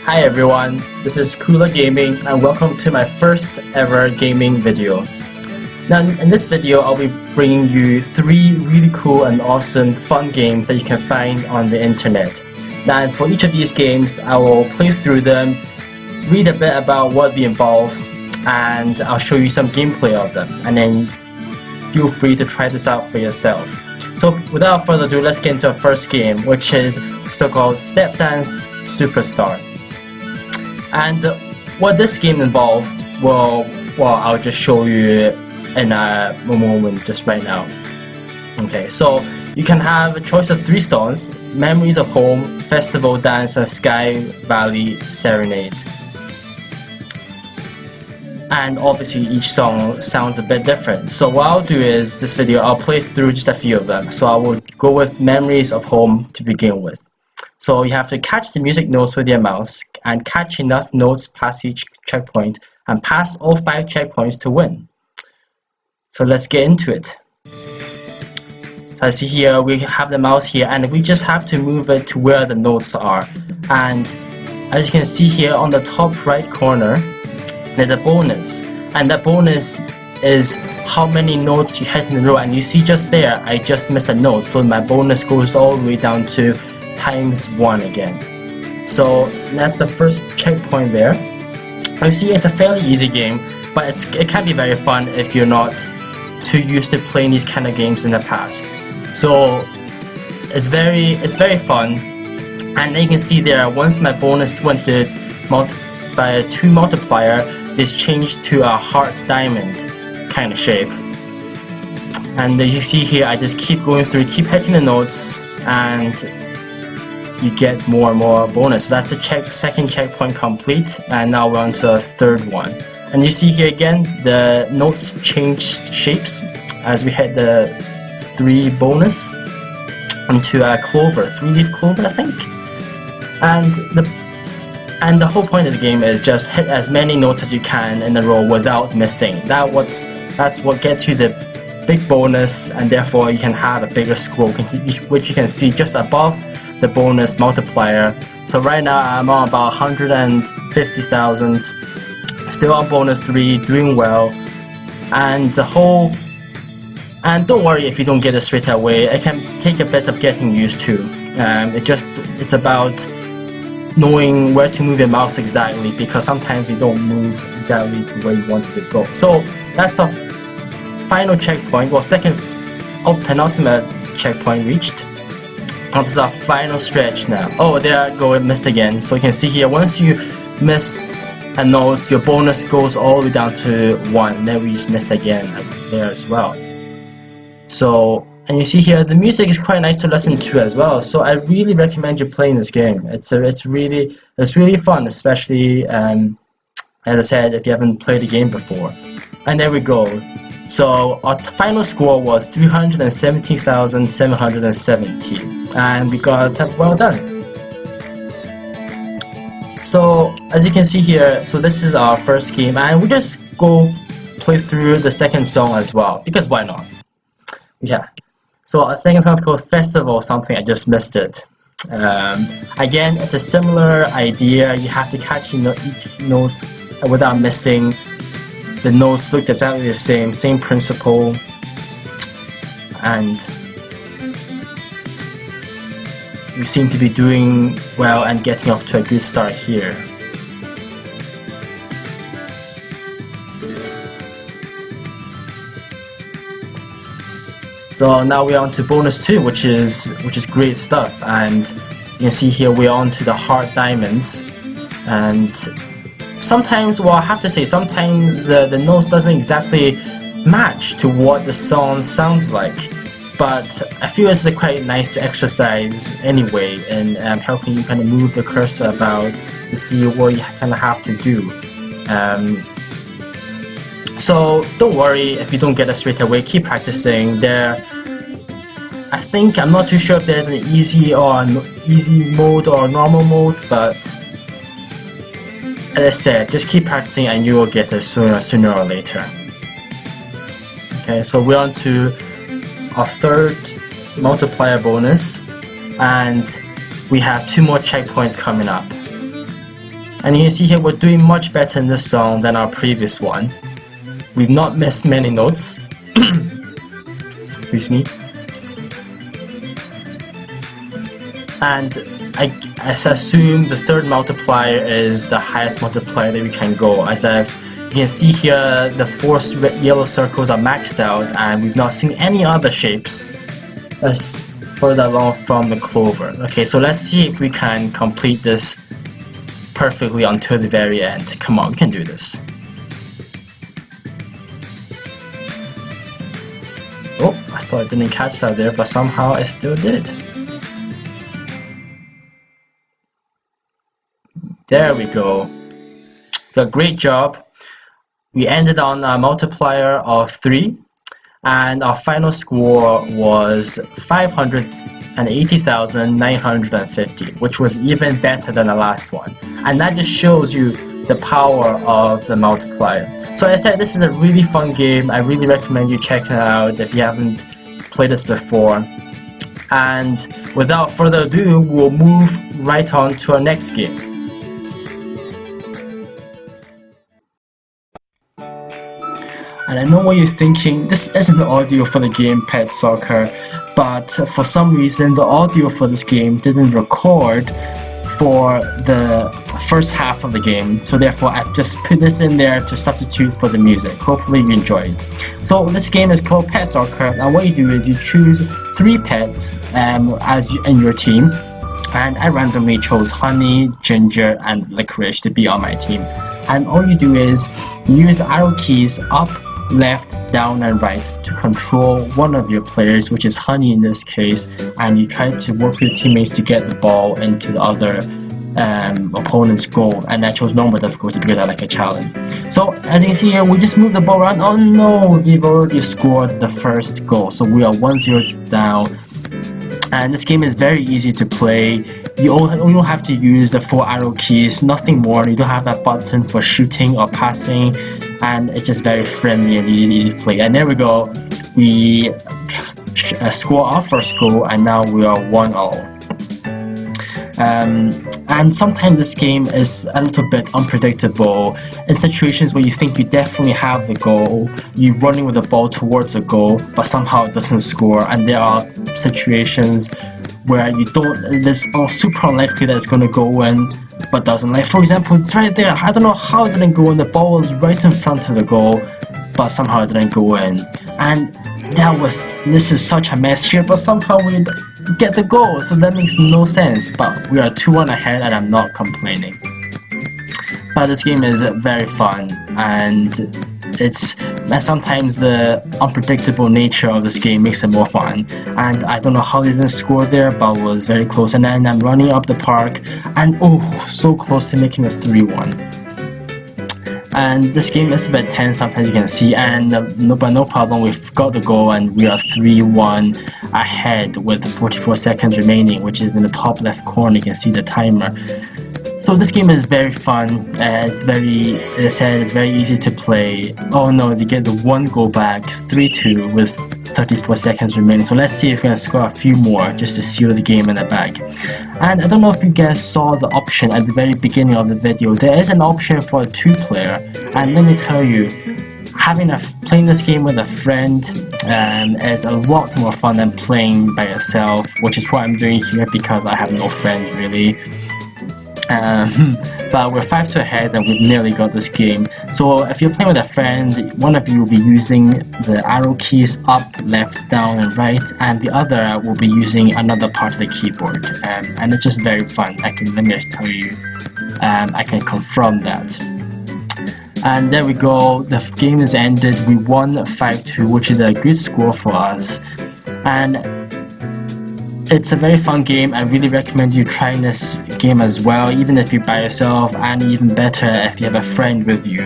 Hi everyone, this is Koolagaming and welcome to my first ever gaming video. Now in this video I'll be bringing you 3 really cool and awesome fun games that you can find on the internet. Now for each of these games I will play through them, read a bit about what they involve, and I'll show you some gameplay of them, and then feel free to try this out for yourself. So without further ado, let's get into our first game, which is so-called Stepdance Superstar. And what this game involves, well, I'll just show you in a moment, just right now. Okay, so you can have a choice of 3 songs: Memories of Home, Festival Dance, and Sky Valley Serenade. And obviously each song sounds a bit different. So what I'll do is, this video I'll play through just a few of them. So I will go with Memories of Home to begin with. So you have to catch the music notes with your mouse and catch enough notes past each checkpoint and pass all 5 checkpoints to win. So let's get into it. So I see here we have the mouse here, and we just have to move it to where the notes are. And as you can see here on the top right corner, there's a bonus, and that bonus is how many notes you hit in a row. And you see just there, I just missed a note, so my bonus goes all the way down to ×1 again. So that's the first checkpoint there. You see, it's a fairly easy game, but it can be very fun if you're not too used to playing these kind of games in the past. So it's very fun. And then you can see there, once my bonus went to by a 2 multiplier, it's changed to a heart diamond kind of shape. And as you see here, I just keep going through, keep hitting the notes, and you get more and more bonus. So that's the second checkpoint complete, and now we're on to the third one. And you see here again, the notes changed shapes as we hit the 3 bonus into a clover, 3-leaf clover, I think. And the whole point of the game is just hit as many notes as you can in a row without missing. That's what gets you the big bonus, and therefore you can have a bigger score, which you can see just above the bonus multiplier. So right now I'm on about 150,000, still on bonus 3, doing well. And don't worry if you don't get it straight away. It can take a bit of getting used to. It's about knowing where to move your mouse exactly, because sometimes you don't move exactly to where you wanted to go. So that's a final checkpoint, penultimate checkpoint reached. Now this is our final stretch now. Oh, there I go, it missed again. So you can see here, once you miss a note, your bonus goes all the way down to 1. Then we just missed again there as well. So, and you see here, the music is quite nice to listen to as well. So I really recommend you playing this game. It's really fun, especially as I said, if you haven't played the game before. And there we go. So our final score was 370,770, and we got well done. So as you can see here, so this is our first game, and we just go play through the second song as well, because why not? Yeah. So our second song is called Festival something, I just missed it. Again, it's a similar idea. You have to catch each note without missing. The notes look exactly the same principle, and we seem to be doing well and getting off to a good start here. So now we're on to bonus 2, which is great stuff, and you can see here we're on to the heart diamonds. And sometimes, well, I have to say, sometimes the notes doesn't exactly match to what the song sounds like, but I feel it's a quite nice exercise anyway in helping you kind of move the cursor about to see what you kind of have to do. So don't worry if you don't get it straight away, keep practicing. I'm not too sure if there's an easy mode or a normal mode, but as I said, just keep practicing and you will get it sooner or later. Okay, so we're on to our third multiplier bonus, and we have 2 more checkpoints coming up. And you can see here we're doing much better in this song than our previous one. We've not missed many notes. Excuse me. And I assume the third multiplier is the highest multiplier that we can go. You can see here, the 4 yellow circles are maxed out, and we've not seen any other shapes as further along from the clover. Okay, so let's see if we can complete this perfectly until the very end. Come on, we can do this. Oh, I thought I didn't catch that there, but somehow I still did. There we go. So great job. We ended on a multiplier of 3, and our final score was 580,950, which was even better than the last one. And that just shows you the power of the multiplier. So as I said, this is a really fun game. I really recommend you checking it out if you haven't played this before. And without further ado, we'll move right on to our next game. And I know what you're thinking, this isn't the audio for the game Pet Soccer, but for some reason the audio for this game didn't record for the first half of the game, so therefore I've just put this in there to substitute for the music. Hopefully you enjoy it. So this game is called Pet Soccer, and what you do is you choose 3 pets in your team, and I randomly chose Honey, Ginger, and Licorice to be on my team. And all you do is you use the arrow keys up, left, down, and right to control one of your players, which is Honey in this case, and you try to work with your teammates to get the ball into the other opponent's goal. And I chose normal difficulty because I like a challenge. So as you can see here, we just move the ball around. Oh no, we've already scored the first goal, so we are 1-0 down. And this game is very easy to play. You only have to use the 4 arrow keys, nothing more. You don't have that button for shooting or passing, and it's just very friendly and easy to play. And there we go, we score our first goal, and now we are 1-0. And sometimes this game is a little bit unpredictable. In situations where you think you definitely have the goal, you're running with the ball towards the goal, but somehow it doesn't score. And there are situations where you don't, it's super unlikely that it's going to go in, but doesn't. Like for example, it's right there. I don't know how it didn't go in. The ball was right in front of the goal, but somehow it didn't go in. And this is such a mess here, but somehow we get the goal, so that makes no sense. But we are 2-1 ahead, and I'm not complaining. But this game is very fun, and sometimes the unpredictable nature of this game makes it more fun. And I don't know how they didn't score there, but it was very close. And then I'm running up the park, and oh, so close to making it 3-1. And this game is a bit tense, sometimes you can see, and but no problem, we've got the goal, and we are 3-1 ahead with 44 seconds remaining, which is in the top left corner. You can see the timer. So this game is very fun. It's very, as I said, it's very easy to play. Oh no, they get the 1 goal back, 3-2 with 34 seconds remaining. So let's see if we're gonna score a few more just to seal the game in the bag. And I don't know if you guys saw the option at the very beginning of the video. There is an option for a 2-player, and let me tell you, playing this game with a friend is a lot more fun than playing by yourself, which is what I'm doing here because I have no friends really. But we're 5-2 ahead, and we've nearly got this game. So if you're playing with a friend, one of you will be using the arrow keys up, left, down, and right, and the other will be using another part of the keyboard. And it's just very fun. Let me tell you, I can confirm that. And there we go, the game is ended. We won 5-2, which is a good score for us. And it's a very fun game. I really recommend you trying this game as well, even if you're by yourself, and even better if you have a friend with you.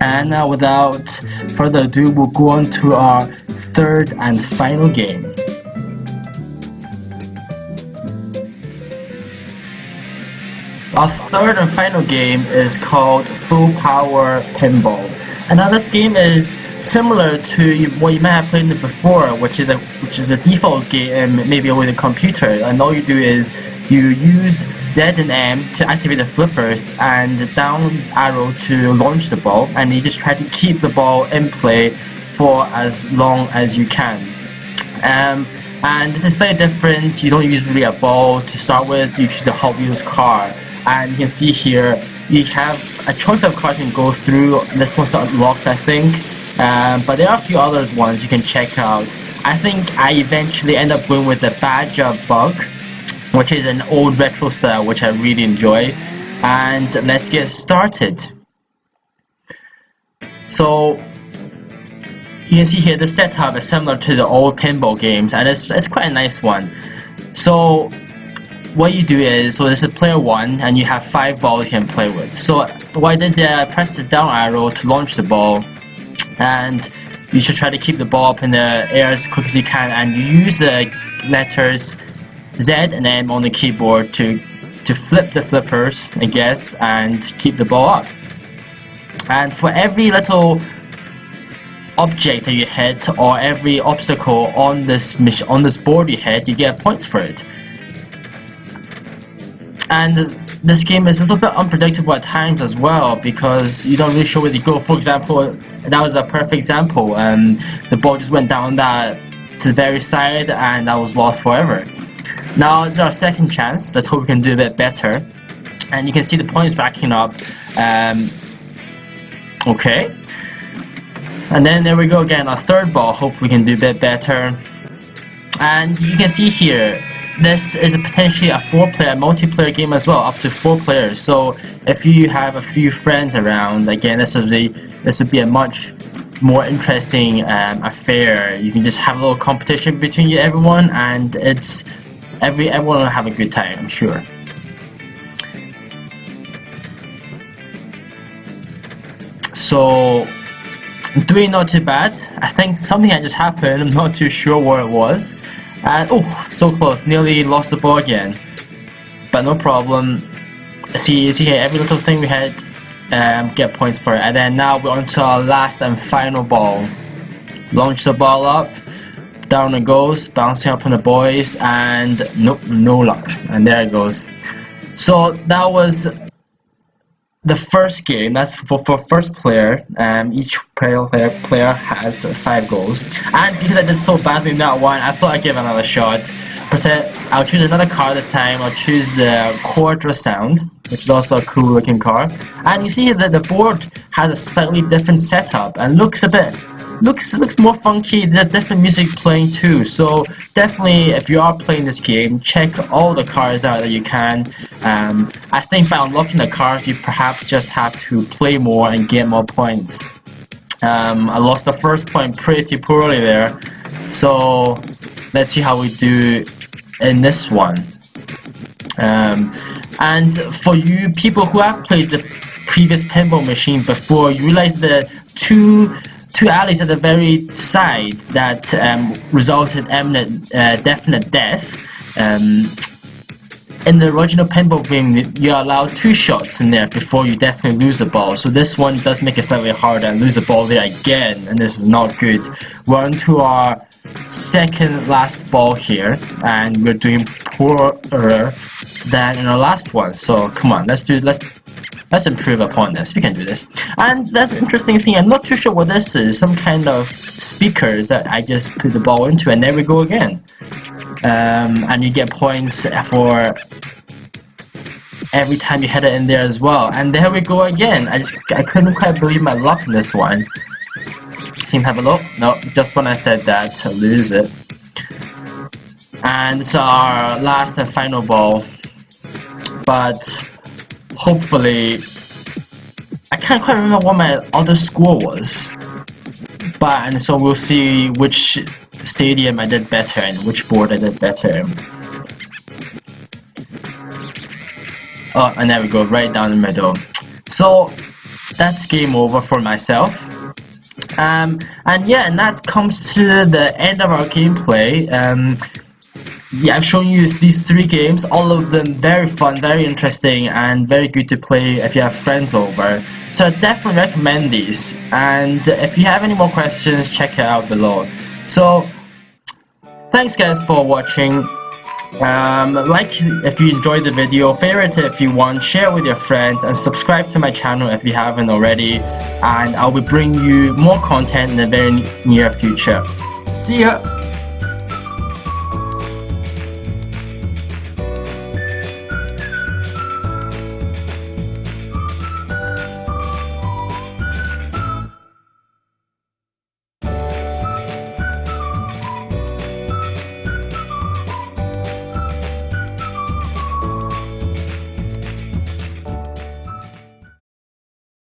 And now without further ado, we'll go on to our third and final game. Our third and final game is called Full Power Pinball. And now this game is similar to what you might have played before, which is a default game, maybe with a computer. And all you do is you use Z and M to activate the flippers, and the down arrow to launch the ball, and you just try to keep the ball in play for as long as you can. And this is slightly different. You don't usually a ball to start with, you choose the Hot Wheels car, and you can see here you have a choice of cars you can go through. This one's not locked, I think, but there are a few other ones you can check out. I think I eventually end up going with the Badger Bug, which is an old retro style which I really enjoy. And let's get started. So you can see here the setup is similar to the old pinball games, and it's quite a nice one. So what you do is, so this is player 1 and you have 5 balls you can play with. So what I did there, I pressed the down arrow to launch the ball, and you should try to keep the ball up in the air as quick as you can, and you use the letters Z and M on the keyboard to flip the flippers, I guess, and keep the ball up. And for every little object that you hit, or every obstacle on this board you hit, you get points for it. And this game is a little bit unpredictable at times as well, because you don't really sure where they go. For example, that was a perfect example. The ball just went down to the very side, and I was lost forever. Now this is our second chance. Let's hope we can do a bit better. And you can see the points racking up. Okay. And then there we go again, our third ball. Hopefully we can do a bit better. And you can see here, this is potentially a 4-player multiplayer game as well, up to 4 players. So if you have a few friends around, again, this would be a much more interesting affair. You can just have a little competition between everyone, and everyone will have a good time, I'm sure. So doing not too bad. I think something had just happened. I'm not too sure what it was. And oh, so close. Nearly lost the ball again. But no problem. See here, every little thing we had, get points for it. And then now we're on to our last and final ball. Launch the ball up. Down it goes, bouncing up on the boys, and nope, no luck. And there it goes. So that was the first game. That's for first player. Each player has 5 goals, and because I did so badly in that one, I thought I'd give another shot. But I'll choose another car this time. I'll choose the Quadra Sound, which is also a cool looking car. And you see that the board has a slightly different setup and looks more funky. There's different music playing too. So definitely, if you are playing this game, check all the cars out that you can. I think by unlocking the cars, you perhaps just have to play more and get more points. I lost the first point pretty poorly there. So let's see how we do in this one. And for you people who have played the previous pinball machine before, you realize the two alleys at the very side that resulted in definite death. In the original pinball game, you're allowed 2 shots in there before you definitely lose the ball. So this one does make it slightly harder and lose the ball there again, and this is not good. We're on to our second last ball here, and we're doing poorer than in our last one. So come on, let's improve upon this. We can do this. And that's an interesting thing. I'm not too sure what this is. Some kind of speakers that I just put the ball into, and there we go again. And you get points for every time you hit it in there as well. And there we go again. I couldn't quite believe my luck in this one. Team, have a look. No, just when I said that, to lose it. And it's our last and final ball. But hopefully, I can't quite remember what my other score was. And so we'll see which stadium I did better and which board I did better. Oh, and there we go, right down the middle. So that's game over for myself. And that comes to the end of our gameplay. Yeah, I've shown you these 3 games, all of them very fun, very interesting, and very good to play if you have friends over. So I definitely recommend these, and if you have any more questions, check it out below. So, thanks guys for watching. Like if you enjoyed the video, favorite it if you want, share it with your friends, and subscribe to my channel if you haven't already, and I'll be bringing you more content in the very near future. See ya!